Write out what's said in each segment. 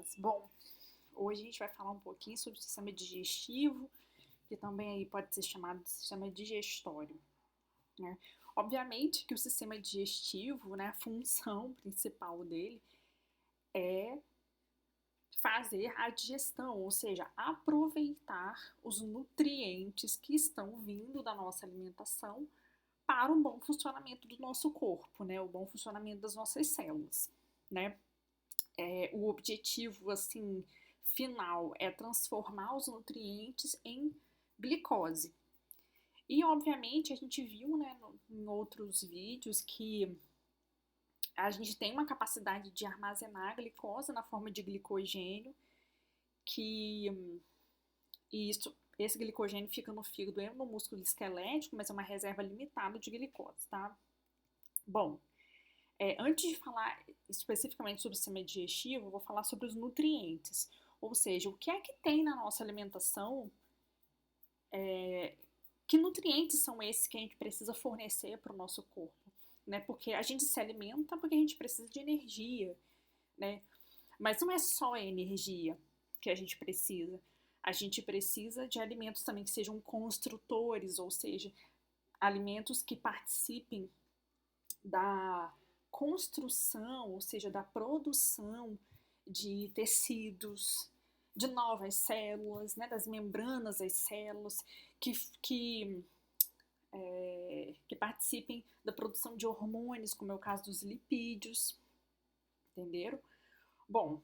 meninas? Bom, hoje a gente vai falar um pouquinho sobre o sistema digestivo, que também aí pode ser chamado de sistema digestório, né? Obviamente que o sistema digestivo, né, a função principal dele é fazer a digestão, ou seja, aproveitar os nutrientes que estão vindo da nossa alimentação para um bom funcionamento do nosso corpo, né? O bom funcionamento das nossas células, né? O objetivo, assim, final é transformar os nutrientes em glicose. E, obviamente, a gente viu, né, em outros vídeos que a gente tem uma capacidade de armazenar a glicose na forma de glicogênio, que e esse glicogênio fica no fígado e no músculo esquelético, mas é uma reserva limitada de glicose, tá? Bom, antes de falar especificamente sobre o sistema digestivo, eu vou falar sobre os nutrientes. Ou seja, o que é que tem na nossa alimentação, que nutrientes são esses que a gente precisa fornecer para o nosso corpo, né? Porque a gente se alimenta porque a gente precisa de energia, né? Mas não é só a energia que a gente precisa. A gente precisa de alimentos também que sejam construtores, ou seja, alimentos que participem da construção, ou seja, da produção de tecidos, de novas células, né, das membranas das células, que, que, que participem da produção de hormônios, como é o caso dos lipídios, entenderam? Bom,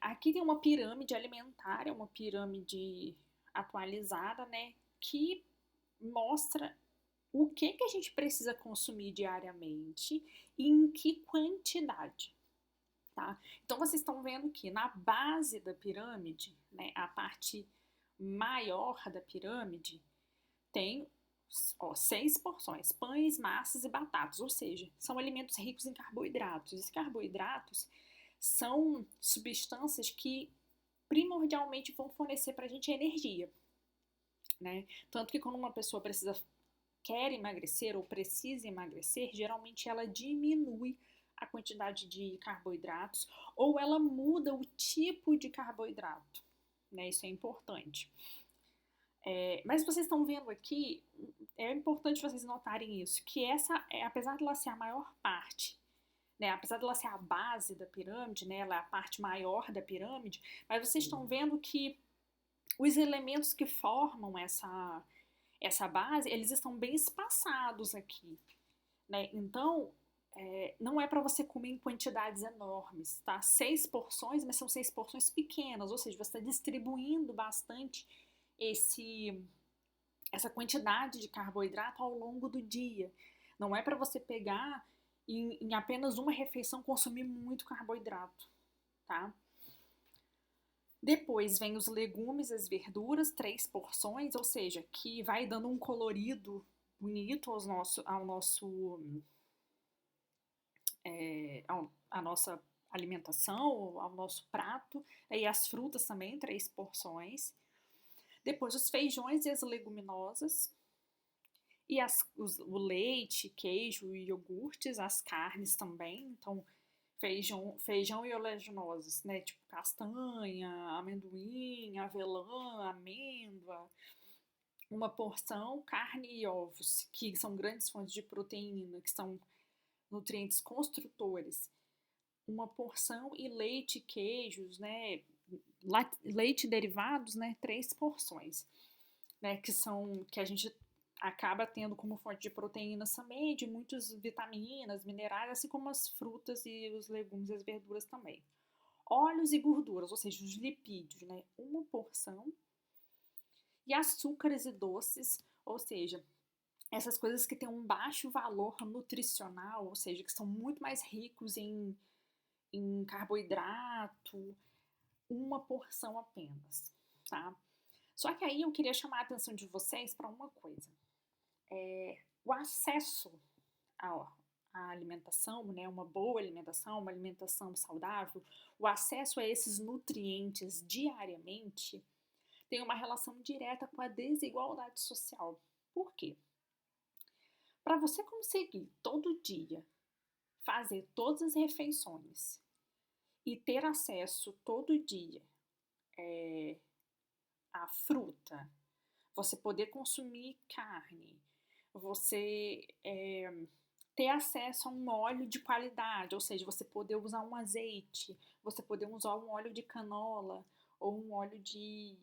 aqui tem uma pirâmide alimentar, é uma pirâmide atualizada, né, que mostra o que a gente precisa consumir diariamente e em que quantidade, tá? Então vocês estão vendo que na base da pirâmide, né, a parte maior da pirâmide tem 6 porções: pães, massas e batatas, ou seja, são alimentos ricos em carboidratos. Esses carboidratos são substâncias que primordialmente vão fornecer para a gente energia, né? Tanto que quando uma pessoa quer emagrecer ou precisa emagrecer, geralmente ela diminui a quantidade de carboidratos ou ela muda o tipo de carboidrato, né? Isso é importante. Mas vocês estão vendo aqui, é importante vocês notarem isso, que apesar de ela ser a maior parte, né, apesar de ela ser a base da pirâmide, né, ela é a parte maior da pirâmide, mas vocês estão vendo que os elementos que formam essa base, eles estão bem espaçados aqui, né? Então, não é para você comer em quantidades enormes, tá? 6 porções, mas são 6 porções pequenas, ou seja, você está distribuindo bastante essa quantidade de carboidrato ao longo do dia. Não é para você pegar e em apenas uma refeição consumir muito carboidrato, tá? Depois vem os legumes, as verduras, 3 porções, ou seja, que vai dando um colorido bonito à nossa alimentação, ao nosso prato. E as frutas também, 3 porções. Depois os feijões e as leguminosas. E o leite, queijo e iogurtes, as carnes também. Então, feijão e oleaginosas, né? Tipo castanha, amendoim, avelã, amêndoa. Uma porção carne e ovos, que são grandes fontes de proteína, que são nutrientes construtores. Uma porção e leite, queijos, né? Leite e derivados, né? 3 porções, né? Que a gente acaba tendo como fonte de proteínas também, de muitas vitaminas, minerais, assim como as frutas e os legumes e as verduras também. Óleos e gorduras, ou seja, os lipídios, né? 1 porção. E açúcares e doces, ou seja, essas coisas que têm um baixo valor nutricional, ou seja, que são muito mais ricos em carboidrato, 1 porção apenas, tá? Só que aí eu queria chamar a atenção de vocês para uma coisa. O acesso à alimentação, né, uma boa alimentação, uma alimentação saudável, o acesso a esses nutrientes diariamente tem uma relação direta com a desigualdade social. Por quê? Para você conseguir todo dia fazer todas as refeições e ter acesso todo dia à fruta, você poder consumir carne, você ter acesso a um óleo de qualidade, ou seja, você poder usar um azeite, você poder usar um óleo de canola ou um óleo de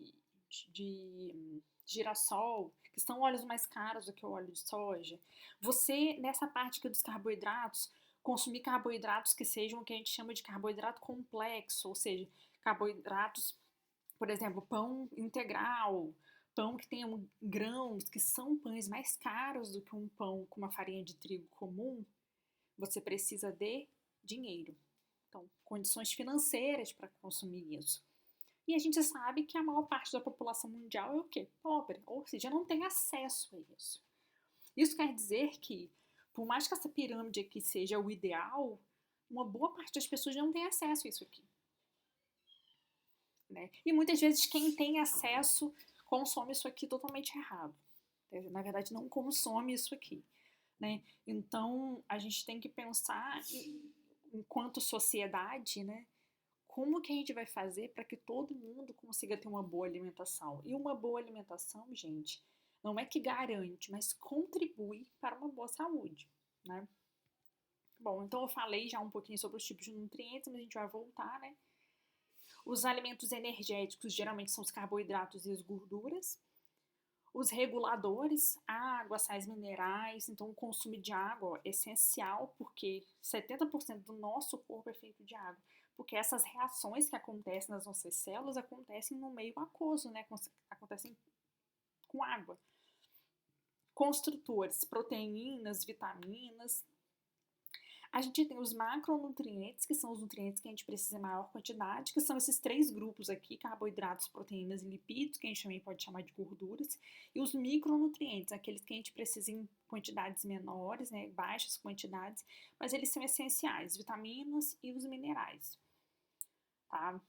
girassol, que são óleos mais caros do que o óleo de soja. Você, nessa parte aqui dos carboidratos, consumir carboidratos que sejam o que a gente chama de carboidrato complexo, ou seja, carboidratos, por exemplo, pão integral, pão que tenha grãos, que são pães mais caros do que um pão com uma farinha de trigo comum, você precisa de dinheiro. Então, condições financeiras para consumir isso. E a gente sabe que a maior parte da população mundial é o quê? Pobre, ou seja, não tem acesso a isso. Isso quer dizer que, por mais que essa pirâmide aqui seja o ideal, uma boa parte das pessoas não tem acesso a isso aqui. Né? E muitas vezes quem tem acesso consome isso aqui totalmente errado. Na verdade, não consome isso aqui. Né? Então, a gente tem que pensar, enquanto sociedade, né, como que a gente vai fazer para que todo mundo consiga ter uma boa alimentação? E uma boa alimentação, gente, não é que garante, mas contribui para uma boa saúde. Né? Bom, então eu falei já um pouquinho sobre os tipos de nutrientes, mas a gente vai voltar, né? Os alimentos energéticos geralmente são os carboidratos e as gorduras. Os reguladores, água, sais minerais, então o consumo de água é essencial, porque 70% do nosso corpo é feito de água. Porque essas reações que acontecem nas nossas células acontecem no meio aquoso, né? Acontecem com água. Construtores, proteínas, vitaminas. A gente tem os macronutrientes, que são os nutrientes que a gente precisa em maior quantidade, que são esses 3 grupos aqui, carboidratos, proteínas e lipídios, que a gente também pode chamar de gorduras, e os micronutrientes, aqueles que a gente precisa em quantidades menores, né, baixas quantidades, mas eles são essenciais, vitaminas e os minerais, tá?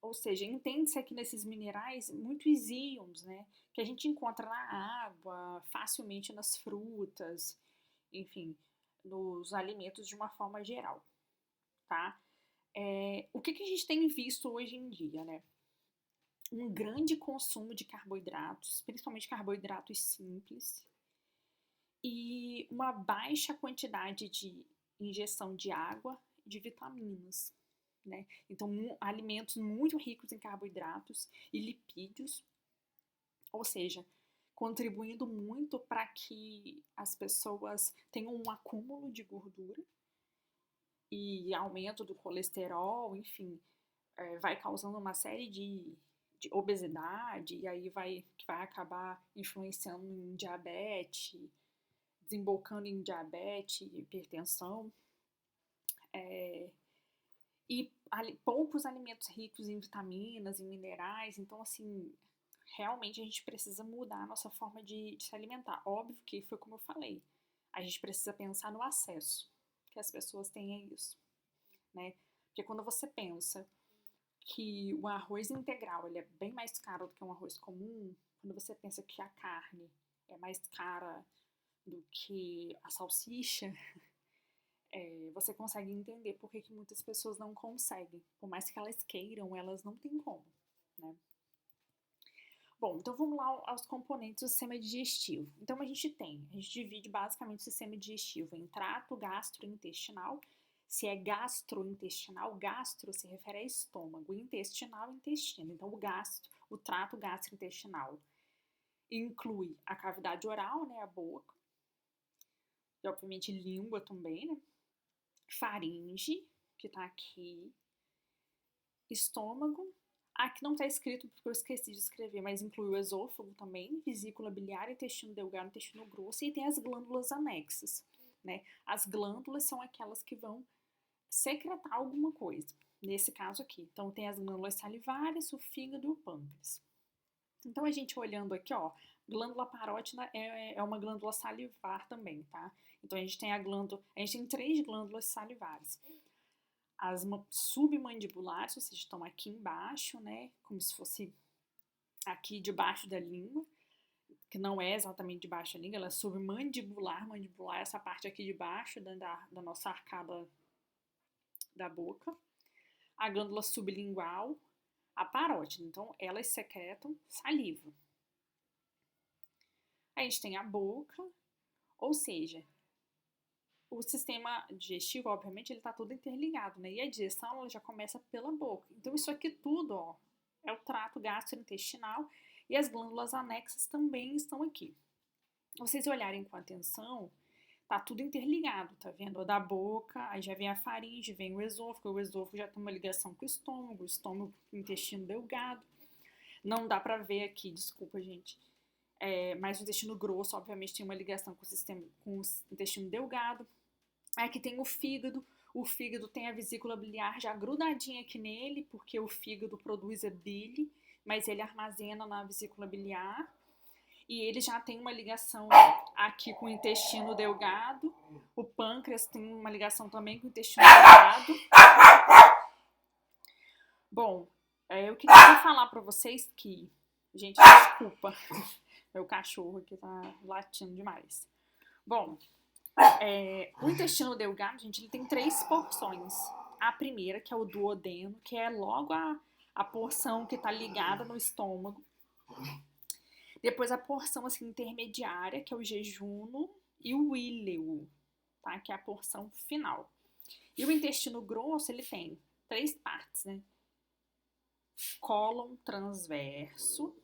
Ou seja, entende-se aqui nesses minerais muitos íons, né, que a gente encontra na água, facilmente nas frutas, enfim, nos alimentos de uma forma geral, tá? O que a gente tem visto hoje em dia, né? Um grande consumo de carboidratos, principalmente carboidratos simples, e uma baixa quantidade de ingestão de água e de vitaminas, né? Então, alimentos muito ricos em carboidratos e lipídios, ou seja, contribuindo muito para que as pessoas tenham um acúmulo de gordura e aumento do colesterol, enfim, vai causando uma série de obesidade, e aí vai acabar influenciando em diabetes, desembocando em diabetes, hipertensão, e poucos alimentos ricos em vitaminas e minerais, então assim, realmente a gente precisa mudar a nossa forma de se alimentar. Óbvio que foi como eu falei, a gente precisa pensar no acesso que as pessoas têm a isso, né? Porque quando você pensa que o arroz integral ele é bem mais caro do que um arroz comum, quando você pensa que a carne é mais cara do que a salsicha, você consegue entender por que muitas pessoas não conseguem. Por mais que elas queiram, elas não têm como, né? Bom, então vamos lá aos componentes do sistema digestivo. Então a gente divide basicamente o sistema digestivo em trato gastrointestinal. Se é gastrointestinal, gastro se refere a estômago, intestinal, intestino. Então o trato gastrointestinal inclui a cavidade oral, né, a boca, e obviamente língua também, né? Faringe, que tá aqui, estômago. Aqui não está escrito porque eu esqueci de escrever, mas inclui o esôfago também, vesícula biliar, intestino delgado, intestino grosso, e tem as glândulas anexas, né? As glândulas são aquelas que vão secretar alguma coisa, nesse caso aqui. Então tem as glândulas salivares, o fígado e o pâncreas. Então a gente olhando aqui, ó, glândula parótida é uma glândula salivar também, tá? Então a gente tem a gente tem 3 glândulas salivares. As submandibulares, ou seja, estão aqui embaixo, né? Como se fosse aqui debaixo da língua, que não é exatamente debaixo da língua, ela é submandibular. Mandibular é essa parte aqui de baixo da nossa arcada da boca. a glândula sublingual, a parótida. Então, elas secretam saliva. A gente tem a boca, ou seja, o sistema digestivo, obviamente, ele está todo interligado, né? E a digestão, ela já começa pela boca. Então, isso aqui tudo, ó, é o trato gastrointestinal e as glândulas anexas também estão aqui. Se vocês olharem com atenção, tá tudo interligado, tá vendo? Da boca, aí já vem a faringe, vem o esôfago já tem uma ligação com o estômago com o intestino delgado. Não dá pra ver aqui, desculpa, gente. Mas o intestino grosso, obviamente, tem uma ligação com o intestino delgado. Aqui tem o fígado tem a vesícula biliar já grudadinha aqui nele, porque o fígado produz a bile, mas ele armazena na vesícula biliar. E ele já tem uma ligação aqui com o intestino delgado. O pâncreas tem uma ligação também com o intestino delgado. Bom, eu queria falar para vocês que... Gente, desculpa. Meu cachorro aqui tá latindo demais. Bom, o intestino delgado, gente, ele tem 3 porções. A primeira, que é o duodeno, que é logo a porção que tá ligada no estômago. Depois a porção assim, intermediária, que é o jejuno, e o íleo, tá? Que é a porção final. E o intestino grosso, ele tem 3 partes, né? Cólon transverso,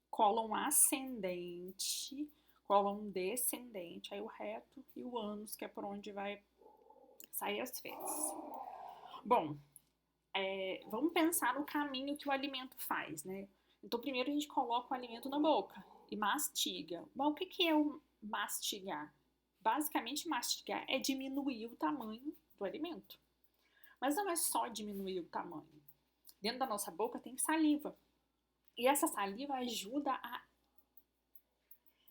cólon ascendente, cólon descendente, aí o reto e o ânus, que é por onde vai sair as fezes. Bom, vamos pensar no caminho que o alimento faz, né? Então, primeiro a gente coloca o alimento na boca e mastiga. Bom, o que é o mastigar? Basicamente, mastigar é diminuir o tamanho do alimento. Mas não é só diminuir o tamanho. Dentro da nossa boca tem saliva. E essa saliva ajuda a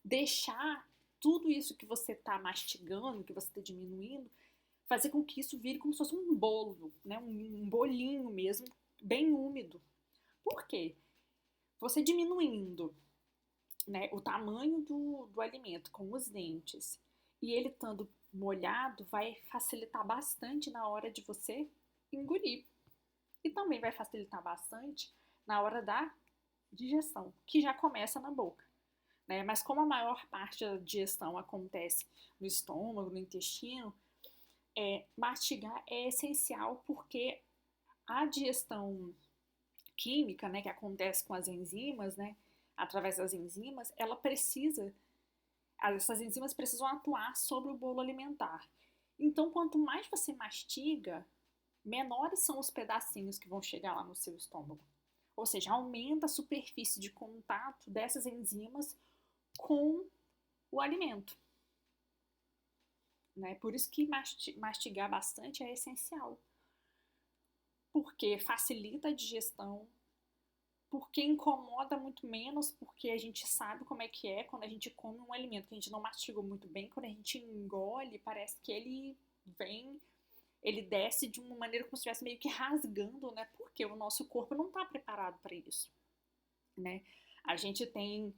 deixar tudo isso que você está mastigando, que você está diminuindo, fazer com que isso vire como se fosse um bolo, né? Um bolinho mesmo, bem úmido. Por quê? Você diminuindo, né, o tamanho do alimento com os dentes e ele estando molhado vai facilitar bastante na hora de você engolir. E também vai facilitar bastante na hora da digestão, que já começa na boca. Né? Mas como a maior parte da digestão acontece no estômago, no intestino, mastigar é essencial porque a digestão química, né, que acontece com as enzimas, né, através das enzimas, essas enzimas precisam atuar sobre o bolo alimentar. Então, quanto mais você mastiga, menores são os pedacinhos que vão chegar lá no seu estômago. Ou seja, aumenta a superfície de contato dessas enzimas com o alimento. Né? Por isso que mastigar bastante é essencial. Porque facilita a digestão, porque incomoda muito menos, porque a gente sabe como é que é quando a gente come um alimento que a gente não mastigou muito bem, quando a gente engole, parece que ele desce de uma maneira como se estivesse meio que rasgando, né? Porque o nosso corpo não está preparado para isso, né? A gente tem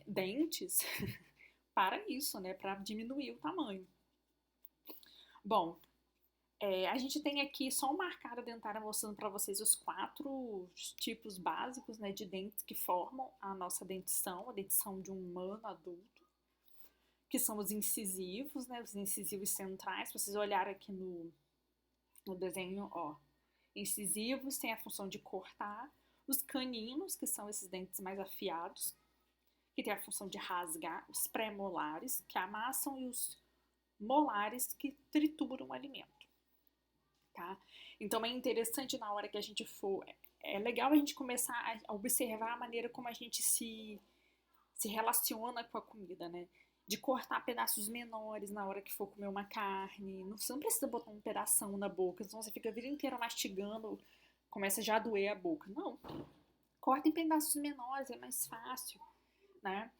dentes para isso, né? Para diminuir o tamanho. Bom, a gente tem aqui só uma arcada dentária mostrando para vocês os 4 tipos básicos, né, de dentes que formam a nossa dentição, a dentição de um humano adulto, que são os incisivos, né, os incisivos centrais. Se vocês olharem aqui no desenho, ó, incisivos têm a função de cortar, os caninos, que são esses dentes mais afiados, que tem a função de rasgar, os pré-molares, que amassam, e os molares, que trituram o alimento. Tá? Então é interessante na hora que a gente for... É legal a gente começar a observar a maneira como a gente se relaciona com a comida, né? De cortar pedaços menores na hora que for comer uma carne. Você não precisa botar um pedação na boca, senão você fica a vida inteira mastigando, começa já a doer a boca. Não. Corta em pedaços menores, é mais fácil, né?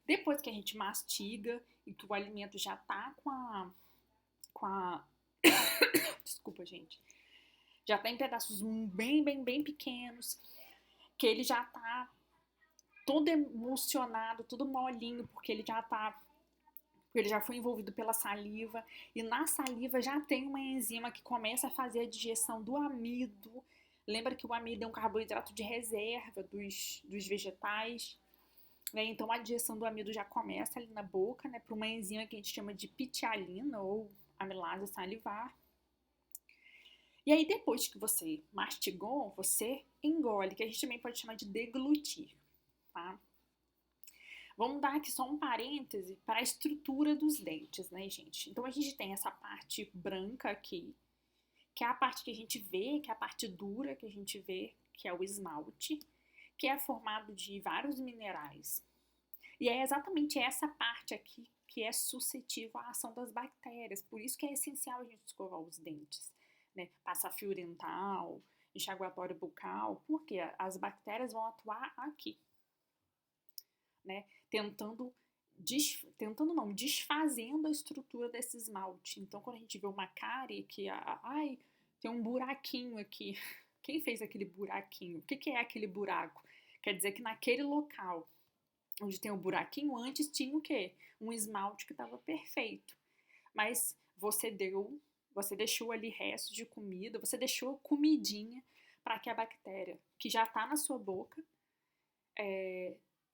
Depois que a gente mastiga e que o alimento já tá com a desculpa, gente. Já tá em pedaços bem, bem, bem pequenos, que ele já tá todo emulsionado, tudo molinho, porque ele já tá porque ele já foi envolvido pela saliva, e na saliva já tem uma enzima que começa a fazer a digestão do amido. Lembra que o amido é um carboidrato de reserva dos vegetais, né? Então a digestão do amido já começa ali na boca, né, por uma enzima que a gente chama de pitialina ou amilase salivar. E aí depois que você mastigou, você engole, que a gente também pode chamar de deglutir, tá? Vamos dar aqui só um parêntese para a estrutura dos dentes, né, gente? Então a gente tem essa parte branca aqui, que é a parte que a gente vê, que é a parte dura que a gente vê, que é o esmalte, que é formado de vários minerais. E é exatamente essa parte aqui que é suscetível à ação das bactérias. Por isso que é essencial a gente escovar os dentes, né? Passar fio dental, enxaguatório bucal, porque as bactérias vão atuar aqui, né? Desfazendo a estrutura desse esmalte. Então, quando a gente vê uma cárie que, ai, tem um buraquinho aqui. Quem fez aquele buraquinho? O que é aquele buraco? Quer dizer que naquele local onde tem o buraquinho, antes tinha o quê? Um esmalte que estava perfeito. Mas você deixou ali restos de comida, você deixou comidinha para que a bactéria, que já está na sua boca,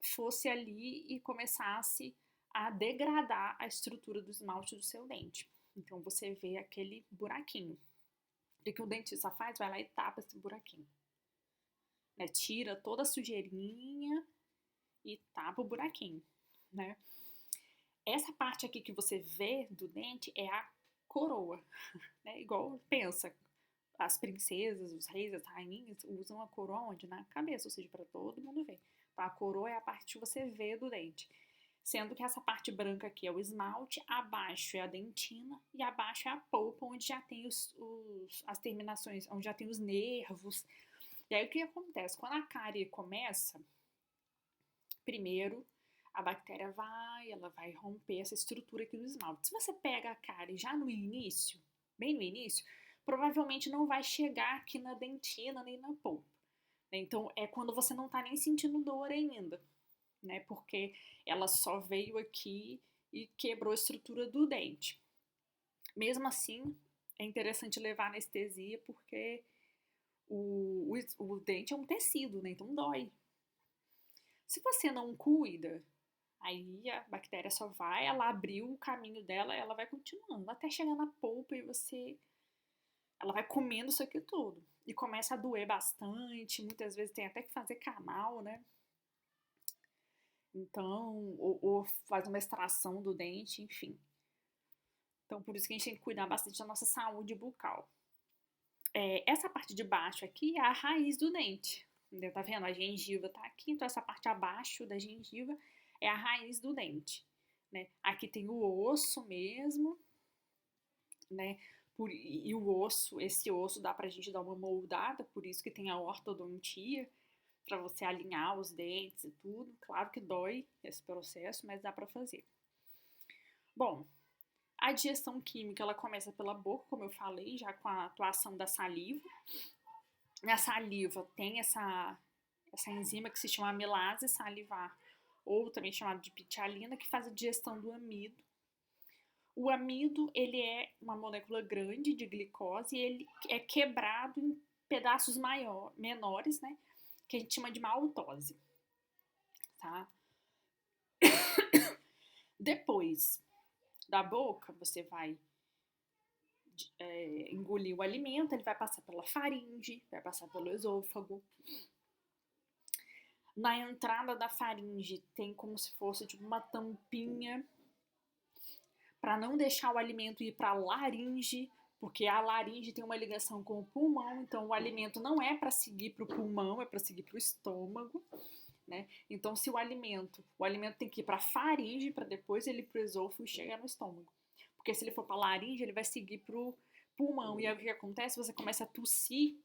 fosse ali e começasse a degradar a estrutura do esmalte do seu dente. Então você vê aquele buraquinho. O que o dentista faz? Vai lá e tapa esse buraquinho, né? Tira toda a sujeirinha e tapa o buraquinho, né? Essa parte aqui que você vê do dente é a coroa, né? Igual pensa, as princesas, os reis, as rainhas usam a coroa onde? Na cabeça, ou seja, para todo mundo ver. Então, a coroa é a parte que você vê do dente. Sendo que essa parte branca aqui é o esmalte, abaixo é a dentina e abaixo é a polpa, onde já tem as terminações, onde já tem os nervos. E aí o que acontece? Quando a cárie começa, primeiro a bactéria ela vai romper essa estrutura aqui do esmalte. Se você pega a cárie já no início, bem no início, provavelmente não vai chegar aqui na dentina nem na polpa. Então é quando você não tá nem sentindo dor ainda, né? Porque ela só veio aqui e quebrou a estrutura do dente. Mesmo assim, é interessante levar anestesia porque o dente é um tecido, né? Então dói. Se você não cuida, aí a bactéria só vai, ela abriu o caminho dela, ela vai continuando até chegar na polpa e ela vai comendo isso aqui tudo. E começa a doer bastante, muitas vezes tem até que fazer canal, né? Então, ou faz uma extração do dente, enfim. Então, por isso que a gente tem que cuidar bastante da nossa saúde bucal. Essa parte de baixo aqui é a raiz do dente. Entendeu? Tá vendo? A gengiva tá aqui, então essa parte abaixo da gengiva é a raiz do dente, né? Aqui tem o osso mesmo, né? E o osso, esse osso dá pra gente dar uma moldada, por isso que tem a ortodontia, para você alinhar os dentes e tudo. Claro que dói esse processo, mas dá para fazer. Bom, a digestão química ela começa pela boca, como eu falei, já com a atuação da saliva. Na saliva tem essa enzima que se chama amilase salivar, ou também chamada de pitialina, que faz a digestão do amido. O amido, ele é uma molécula grande de glicose e ele é quebrado em pedaços menores, né? Que a gente chama de maltose, tá? Depois da boca, você vai engolir o alimento, ele vai passar pela faringe, vai passar pelo esôfago. Na entrada da faringe tem como se fosse tipo uma tampinha para não deixar o alimento ir para a laringe, porque a laringe tem uma ligação com o pulmão, então o alimento não é para seguir para o pulmão, é para seguir para o estômago, né? Então, se o alimento tem que ir para a faringe para depois ele ir para o esôfago e chegar no estômago. Porque se ele for para a laringe, ele vai seguir para o pulmão. E aí o que acontece? Você começa a tossir.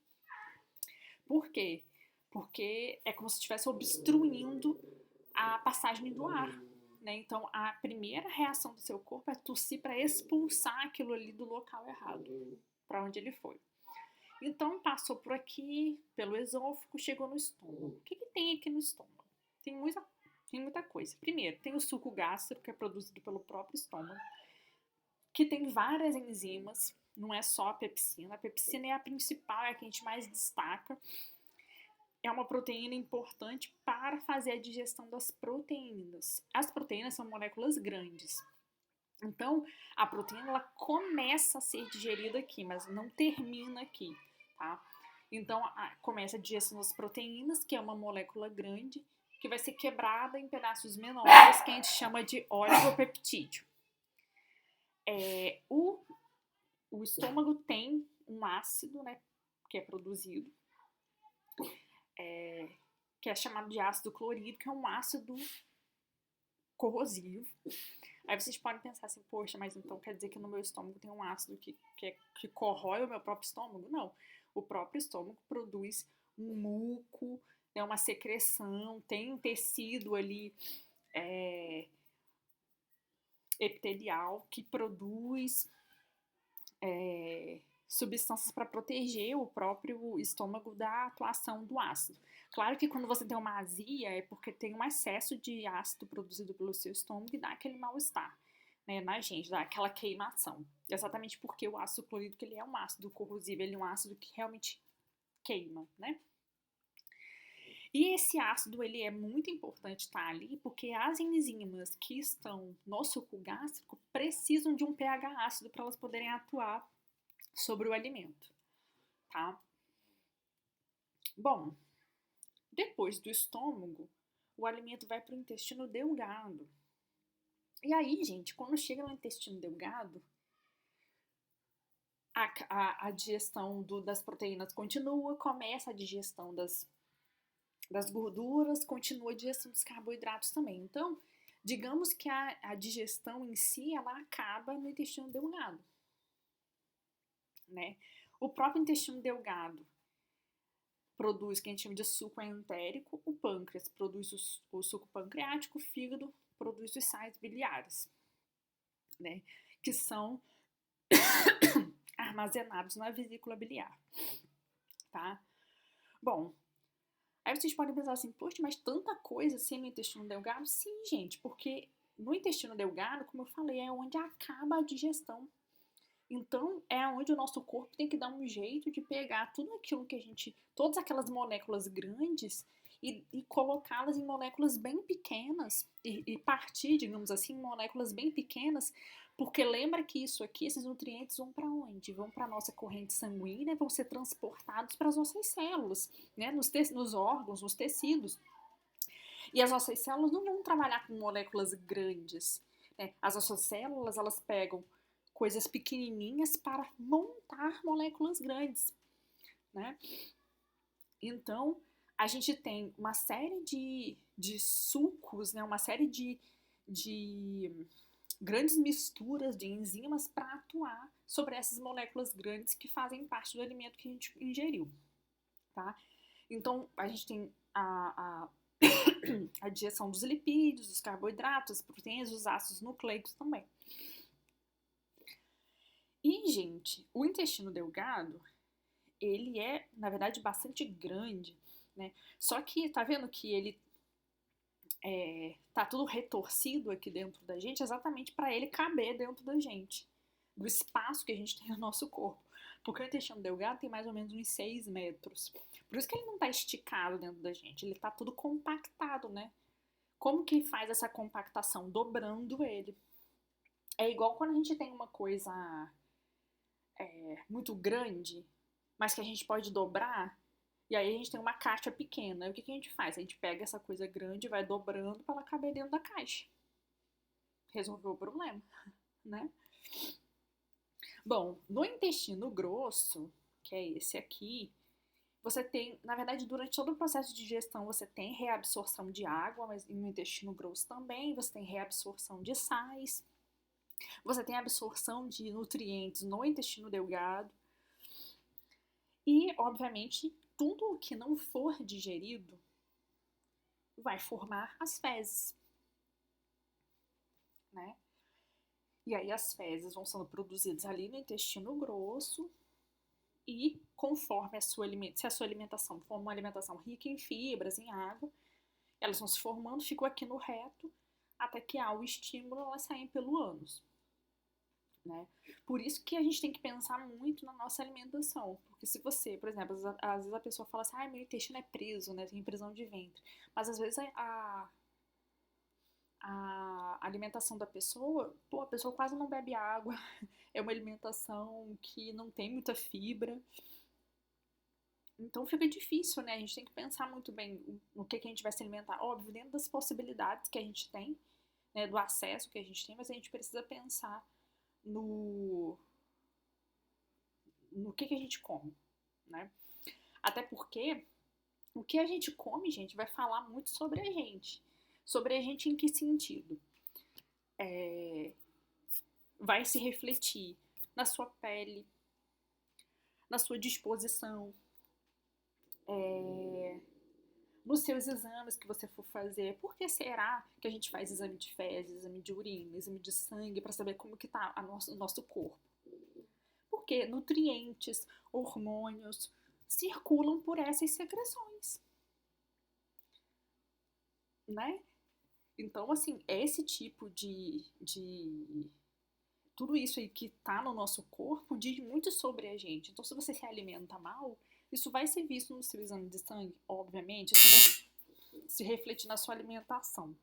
Por quê? Porque é como se estivesse obstruindo a passagem do ar, né? Então, a primeira reação do seu corpo é tossir para expulsar aquilo ali do local errado, para onde ele foi. Então, passou por aqui, pelo esôfago, chegou no estômago. O que tem aqui no estômago? Tem Tem muita coisa. Primeiro, tem o suco gástrico, que é produzido pelo próprio estômago, que tem várias enzimas, não é só a pepsina. A pepsina é a principal, é a que a gente mais destaca. É uma proteína importante para fazer a digestão das proteínas. As proteínas são moléculas grandes. Então, a proteína ela começa a ser digerida aqui, mas não termina aqui, tá? Então, começa a digestão das proteínas, que é uma molécula grande, que vai ser quebrada em pedaços menores, que a gente chama de oligopeptídeo. O estômago tem um ácido, né, que é produzido, que é chamado de ácido clorídrico, que é um ácido corrosivo. Aí vocês podem pensar assim, poxa, mas então quer dizer que no meu estômago tem um ácido que corrói o meu próprio estômago? Não. O próprio estômago produz um muco, né, uma secreção, tem um tecido ali epitelial que produz substâncias para proteger o próprio estômago da atuação do ácido. Claro que quando você tem uma azia é porque tem um excesso de ácido produzido pelo seu estômago e dá aquele mal-estar, né, na gente, dá aquela queimação. Exatamente porque o ácido clorídrico ele é um ácido corrosivo, ele é um ácido que realmente queima, né? E esse ácido ele é muito importante estar ali porque as enzimas que estão no suco gástrico precisam de um pH ácido para elas poderem atuar sobre o alimento, tá? Bom, depois do estômago, o alimento vai para o intestino delgado. E aí, gente, quando chega no intestino delgado, a digestão das proteínas continua, começa a digestão das gorduras, continua a digestão dos carboidratos também. Então, digamos que a digestão em si, ela acaba no intestino delgado, né? O próprio intestino delgado produz o que a gente chama de suco entérico, o pâncreas produz o suco pancreático, o fígado produz os sais biliares, né? Que são armazenados na vesícula biliar, tá? Bom, aí vocês podem pensar assim, poxa, mas tanta coisa assim no intestino delgado? Sim, gente, porque no intestino delgado, como eu falei, é onde acaba a digestão. Então, é onde o nosso corpo tem que dar um jeito de pegar tudo aquilo que a gente, todas aquelas moléculas grandes e colocá-las em moléculas bem pequenas e partir, digamos assim, em moléculas bem pequenas, porque lembra que isso aqui, esses nutrientes vão para onde? Vão para a nossa corrente sanguínea, vão ser transportados para as nossas células, né? Nos órgãos, nos tecidos. E as nossas células não vão trabalhar com moléculas grandes, né? As nossas células, elas pegam coisas pequenininhas para montar moléculas grandes, né? Então, a gente tem uma série de sucos, né? Uma série de grandes misturas de enzimas para atuar sobre essas moléculas grandes que fazem parte do alimento que a gente ingeriu, tá? Então, a gente tem a digestão dos lipídios, dos carboidratos, das proteínas, dos ácidos nucleicos também. E, gente, o intestino delgado, ele é, na verdade, bastante grande, né? Só que, tá vendo que ele tá tudo retorcido aqui dentro da gente, exatamente para ele caber dentro da gente, do espaço que a gente tem no nosso corpo. Porque o intestino delgado tem mais ou menos uns 6 metros. Por isso que ele não tá esticado dentro da gente, ele tá tudo compactado, né? Como que faz essa compactação? Dobrando ele. É igual quando a gente tem uma coisa muito grande, mas que a gente pode dobrar, e aí a gente tem uma caixa pequena. E o que a gente faz? A gente pega essa coisa grande e vai dobrando para ela caber dentro da caixa. Resolveu o problema, né? Bom, no intestino grosso, que é esse aqui, você tem, na verdade, durante todo o processo de digestão, você tem reabsorção de água, mas no intestino grosso também, você tem reabsorção de sais, você tem absorção de nutrientes no intestino delgado e, obviamente, tudo o que não for digerido vai formar as fezes, né? E aí as fezes vão sendo produzidas ali no intestino grosso e conforme se a sua alimentação for uma alimentação rica em fibras, em água, Elas vão se formando, ficam aqui no reto, até que há o estímulo, elas saem pelo ânus, né? Por isso que a gente tem que pensar muito na nossa alimentação. Porque se você, por exemplo, às vezes a pessoa fala assim, ah, meu intestino é preso, né? Tem prisão de ventre. Mas às vezes a alimentação da pessoa, pô, a pessoa quase não bebe água, é uma alimentação que não tem muita fibra. Então fica difícil, né? A gente tem que pensar muito bem no que a gente vai se alimentar. Óbvio, dentro das possibilidades que a gente tem, né, do acesso que a gente tem, mas a gente precisa pensar no, no que a gente come, né? Até porque o que a gente come, gente, vai falar muito sobre a gente. Sobre a gente em que sentido? Vai se refletir na sua pele, na sua disposição, nos seus exames que você for fazer. Por que será que a gente faz exame de fezes, exame de urina, exame de sangue para saber como que tá o nosso corpo? Porque nutrientes, hormônios circulam por essas secreções, né? Então, assim, esse tipo de tudo isso aí que tá no nosso corpo diz muito sobre a gente. Então, se você se alimenta mal, isso vai ser visto no seu exame de sangue, obviamente, isso vai se refletir na sua alimentação.